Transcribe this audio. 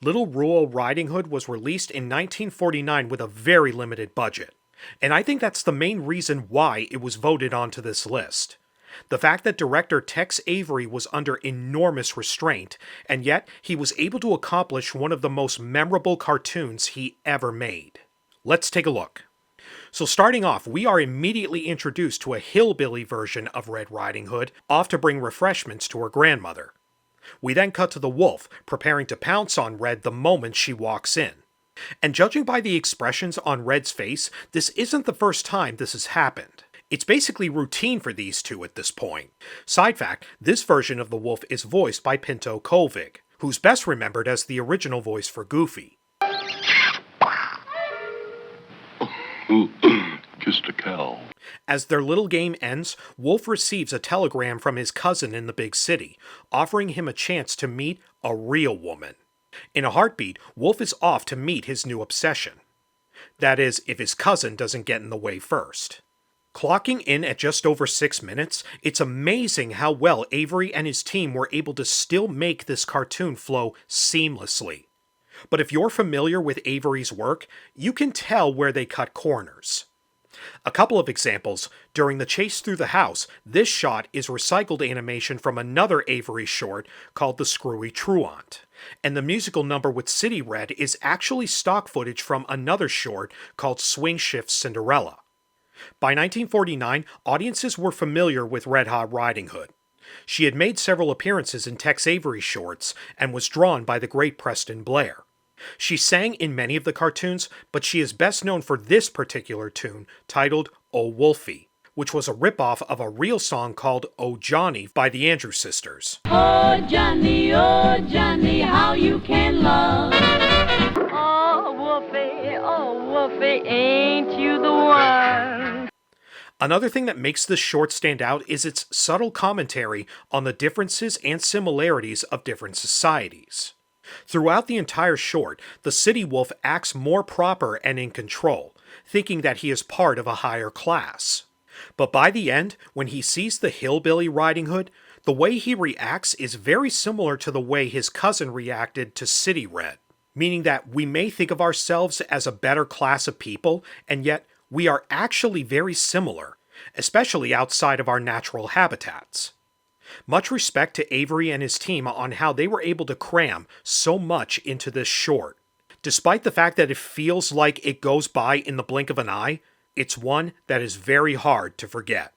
Little Rural Riding Hood was released in 1949 with a very limited budget, and I think that's the main reason why it was voted onto this list. The fact that director Tex Avery was under enormous restraint, and yet he was able to accomplish one of the most memorable cartoons he ever made. Let's take a look. So starting off, we are immediately introduced to a hillbilly version of Red Riding Hood, off to bring refreshments to her grandmother. We then cut to the wolf, preparing to pounce on Red the moment she walks in. And judging by the expressions on Red's face, this isn't the first time this has happened. It's basically routine for these two at this point. Side fact, this version of the wolf is voiced by Pinto Colvig, who's best remembered as the original voice for Goofy. Kissed a cow. As their little game ends, Wolf receives a telegram from his cousin in the big city, offering him a chance to meet a real woman. In a heartbeat, Wolf is off to meet his new obsession. That is, if his cousin doesn't get in the way first. Clocking in at just over 6 minutes, it's amazing how well Avery and his team were able to still make this cartoon flow seamlessly. But if you're familiar with Avery's work, you can tell where they cut corners. A couple of examples: during the chase through the house, this shot is recycled animation from another Avery short called The Screwy Truant, and the musical number with City Red is actually stock footage from another short called Swing Shift Cinderella. By 1949, audiences were familiar with Red Hot Riding Hood. She had made several appearances in Tex Avery shorts and was drawn by the great Preston Blair. She sang in many of the cartoons, but she is best known for this particular tune, titled Oh Wolfie, which was a ripoff of a real song called Oh Johnny by the Andrews Sisters. Oh Johnny, how you can love. Oh Wolfie, ain't you the one? Another thing that makes this short stand out is its subtle commentary on the differences and similarities of different societies. Throughout the entire short, the city wolf acts more proper and in control, thinking that he is part of a higher class. But by the end, when he sees the hillbilly Riding Hood, the way he reacts is very similar to the way his cousin reacted to City Red, meaning that we may think of ourselves as a better class of people, and yet we are actually very similar, especially outside of our natural habitats. Much respect to Avery and his team on how they were able to cram so much into this short. Despite the fact that it feels like it goes by in the blink of an eye, it's one that is very hard to forget.